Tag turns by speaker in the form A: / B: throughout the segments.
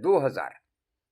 A: 2000।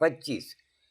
A: 25,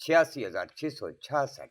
A: 86,666।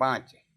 A: 5।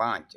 A: 5।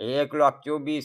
A: 1,24,000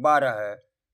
A: 12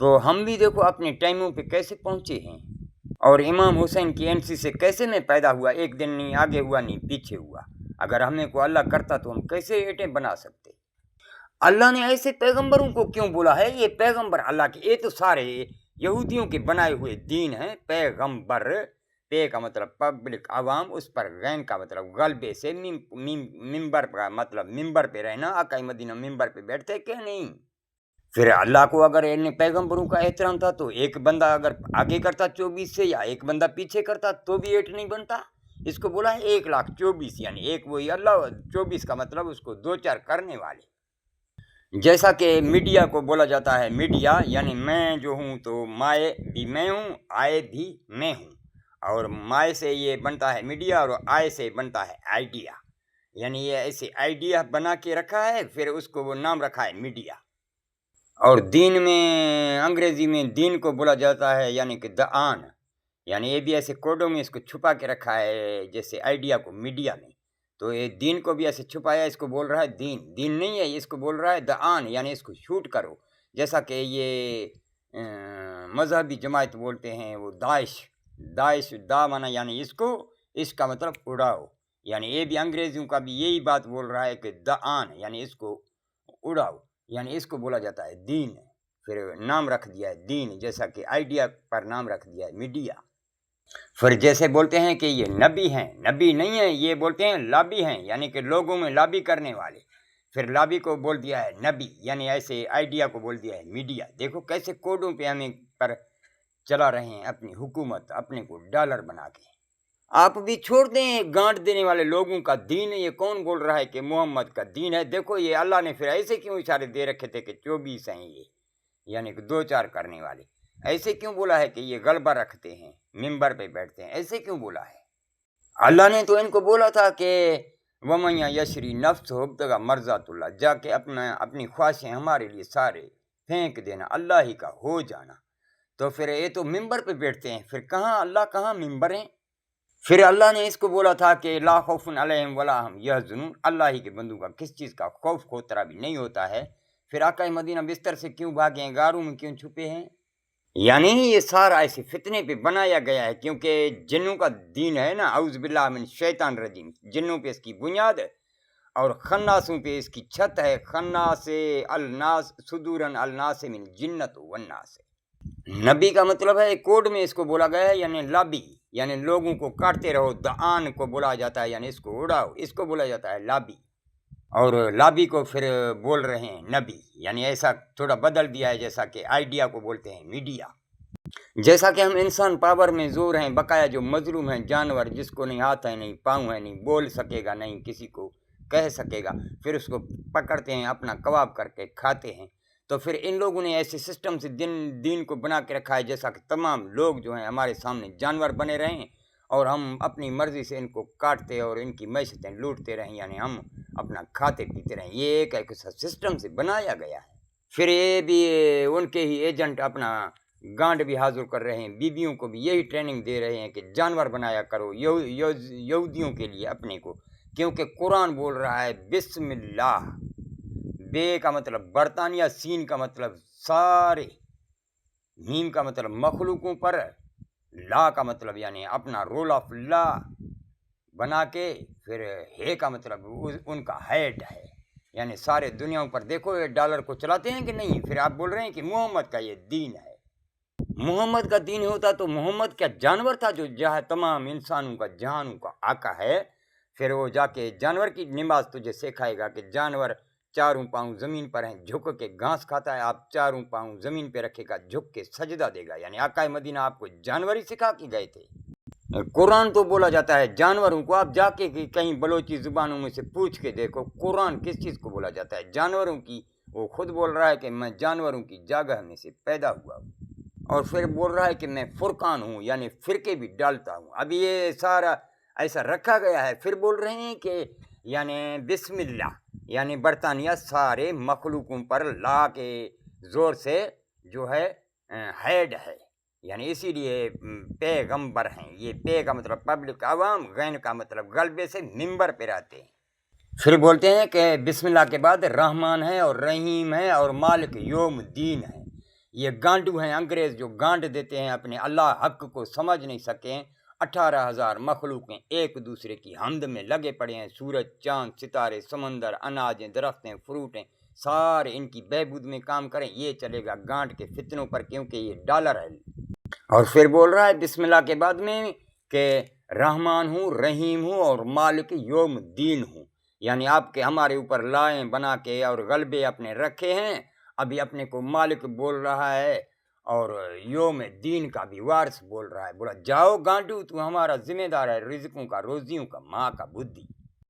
A: تو ہم بھی دیکھو اپنے ٹائموں پہ کیسے پہنچے ہیں، اور امام حسین کی MC سے کیسے میں پیدا ہوا، ایک دن نہیں آگے ہوا نہیں پیچھے ہوا۔ اگر ہمیں کو اللہ کرتا تو ہم کیسے ایٹیں بنا سکتے؟ اللہ نے ایسے پیغمبروں کو کیوں بولا ہے؟ یہ پیغمبر اللہ کے، یہ تو سارے یہودیوں کے بنائے ہوئے دین ہیں۔ پیغمبر، پے کا مطلب پبلک عوام، اس پر غین کا مطلب غلبے سے، ممبر کا مطلب ممبر پہ رہنا، آقا مدینہ ممبر پہ بیٹھتے کہ نہیں؟ پھر اللہ کو اگر ان پیغمبروں کا احترام تھا تو ایک بندہ اگر آگے کرتا 24 سے یا ایک بندہ پیچھے کرتا تو بھی 8 نہیں بنتا۔ اس کو بولا ہے 1,24,000، یعنی ایک وہی اللہ، 24 کا مطلب اس کو 2-4 کرنے والے۔ جیسا کہ میڈیا کو بولا جاتا ہے، میڈیا یعنی میں جو ہوں تو مائے بھی میں ہوں، آئے بھی میں ہوں، اور مائے سے یہ بنتا ہے میڈیا اور آئے سے بنتا ہے آئیڈیا، یعنی یہ ایسے آئیڈیا بنا کے رکھا ہے، پھر اس کو وہ نام رکھا ہے میڈیا۔ اور دین میں، انگریزی میں دین کو بولا جاتا ہے یعنی کہ دعان، یعنی یہ بھی ایسے کوڈوں میں اس کو چھپا کے رکھا ہے، جیسے آئیڈیا کو میڈیا میں، تو یہ دین کو بھی ایسے چھپایا، اس کو بول رہا ہے دین، دین نہیں ہے، اس کو بول رہا ہے دعان، یعنی اس کو شوٹ کرو، جیسا کہ یہ مذہبی جماعت بولتے ہیں وہ داعش دا مانا، یعنی اس کا مطلب اڑاؤ، یعنی یہ بھی انگریزیوں کا بھی یہی بات بول رہا ہے کہ دعان یعنی اس کو اڑاؤ، یعنی اس کو بولا جاتا ہے دین، پھر نام رکھ دیا ہے دین، جیسا کہ آئیڈیا پر نام رکھ دیا ہے میڈیا۔ پھر جیسے بولتے ہیں کہ یہ نبی ہیں، نبی نہیں ہیں، یہ بولتے ہیں لابی ہیں، یعنی کہ لوگوں میں لابی کرنے والے، پھر لابی کو بول دیا ہے نبی، یعنی ایسے آئیڈیا کو بول دیا ہے میڈیا۔ دیکھو کیسے کوڈوں پہ ہمیں پر چلا رہے ہیں اپنی حکومت، اپنے کو ڈالر بنا کے۔ آپ بھی چھوڑ دیں گانٹ دینے والے لوگوں کا دین ہے، یہ کون بول رہا ہے کہ محمد کا دین ہے؟ دیکھو یہ اللہ نے پھر ایسے کیوں اشارے دے رکھے تھے کہ 24 ہیں یہ، یعنی کہ 2-4 کرنے والے، ایسے کیوں بولا ہے کہ یہ غلبہ رکھتے ہیں، ممبر پہ بیٹھتے ہیں، ایسے کیوں بولا ہے؟ اللہ نے تو ان کو بولا تھا کہ وَمَن یشری نفسہ ابتغاء مرضات اللہ، جا کے اپنی خواہشیں ہمارے لیے سارے پھینک دینا، اللہ ہی کا ہو جانا۔ تو پھر یہ تو ممبر پہ بیٹھتے ہیں، پھر کہاں اللہ، کہاں ممبر ہیں؟ پھر اللہ نے اس کو بولا تھا کہ لا خوف علیہم ولا ہم یحزنون، اللہ ہی کے بندوں کا کس چیز کا خوف خطرہ بھی نہیں ہوتا ہے۔ پھر آقا مدینہ بستر سے کیوں بھاگے ہیں، غاروں میں کیوں چھپے ہیں؟ یعنی یہ سارا ایسے فتنے پہ بنایا گیا ہے، کیونکہ جنوں کا دین ہے نا، اعوذ باللہ من الشیطان الرجیم، جنوں پہ اس کی بنیاد ہے، اور خناسوں پہ اس کی چھت ہے، خناس الناس صدورن الناس من جنت والناس۔ نبی کا مطلب ہے کوڈ میں اس کو بولا گیا ہے، یعنی لابی، یعنی لوگوں کو کاٹتے رہو، دعان کو بولا جاتا ہے یعنی اس کو اڑاؤ، اس کو بولا جاتا ہے لابی، اور لابی کو پھر بول رہے ہیں نبی، یعنی ایسا تھوڑا بدل دیا ہے، جیسا کہ آئیڈیا کو بولتے ہیں میڈیا۔ جیسا کہ ہم انسان پاور میں زور ہیں، بقایا جو مظلوم ہیں، جانور جس کو نہیں ہاتھ ہے نہیں پاؤں ہے نہیں بول سکے گا نہیں کسی کو کہہ سکے گا، پھر اس کو پکڑتے ہیں اپنا کباب کر کے کھاتے ہیں۔ تو پھر ان لوگوں نے ایسے سسٹم سے دین کو بنا کے رکھا ہے، جیسا کہ تمام لوگ جو ہیں ہمارے سامنے جانور بنے رہے ہیں، اور ہم اپنی مرضی سے ان کو کاٹتے اور ان کی معیشتیں لوٹتے رہیں، یعنی ہم اپنا کھاتے پیتے رہیں۔ یہ ایک ایسا سسٹم سے بنایا گیا ہے۔ پھر یہ بھی ان کے ہی ایجنٹ اپنا گانڈ بھی حاضر کر رہے ہیں، بیویوں کو بھی یہی ٹریننگ دے رہے ہیں کہ جانور بنایا کرو یہودیوں کے لیے اپنے کو، کیونکہ قرآن بول رہا ہے بسم اللہ، بے کا مطلب برطانیہ، سین کا مطلب سارے، میم کا مطلب مخلوقوں پر، لا کا مطلب یعنی اپنا رول آف لا بنا کے، پھر ہے کا مطلب ان کا ہیڈ ہے، یعنی سارے دنیاؤں پر دیکھو یہ ڈالر کو چلاتے ہیں کہ نہیں۔ پھر آپ بول رہے ہیں کہ محمد کا یہ دین ہے۔ محمد کا دین ہوتا تو محمد کیا جانور تھا جو جہاں تمام انسانوں کا جہانوں کا آقا ہے؟ پھر وہ جا کے جانور کی نماز تجھے سکھائے گا کہ جانور 4 پاؤں زمین پر ہیں، جھک کے گھاس کھاتا ہے، آپ 4 پاؤں زمین پہ رکھے گا، جھک کے سجدہ دے گا، یعنی آقا مدینہ آپ کو جانور ہی سکھا کے گئے تھے۔ قرآن تو بولا جاتا ہے جانوروں کو، آپ جا کے کہیں بلوچی زبانوں میں سے پوچھ کے دیکھو قرآن کس چیز کو بولا جاتا ہے، جانوروں کی۔ وہ خود بول رہا ہے کہ میں جانوروں کی جگہ میں سے پیدا ہوا ہوں، اور پھر بول رہا ہے کہ میں فرقان ہوں، یعنی فرقے بھی ڈالتا ہوں۔ اب یہ سارا ایسا رکھا گیا ہے، پھر بول رہے ہیں کہ یعنی بسم اللہ، یعنی برطانیہ سارے مخلوقوں پر لا کے زور سے جو ہے ہیڈ ہے، یعنی اسی لیے پیغمبر ہیں۔ یہ پے کا مطلب پبلک عوام، غین کا مطلب غلبے سے ممبر پہ رہتے ہیں۔ پھر بولتے ہیں کہ بسم اللہ کے بعد رحمان ہے اور رحیم ہے اور مالک یوم دین ہے، یہ گانڈو ہیں انگریز جو گانڈ دیتے ہیں اپنے اللہ حق کو سمجھ نہیں سکیں. 18,000 مخلوقیں ایک دوسرے کی حمد میں لگے پڑے ہیں. سورج، چاند، ستارے، سمندر، اناجیں، درختیں، فروٹیں، سارے ان کی بہبود میں کام کریں. یہ چلے گا گانٹ کے فتنوں پر، کیونکہ یہ ڈالر ہے. اور پھر بول رہا ہے بسم اللہ کے بعد میں کہ رحمان ہوں، رحیم ہوں اور مالک یوم الدین ہوں. یعنی آپ کے ہمارے اوپر لائیں بنا کے اور غلبے اپنے رکھے ہیں. ابھی اپنے کو مالک بول رہا ہے اور یوم دین کا بھی وارث بول رہا ہے. بولا جاؤ گانڈو، تو ہمارا ذمہ دار ہے رزقوں کا، روزیوں کا، ماں کا بدھی.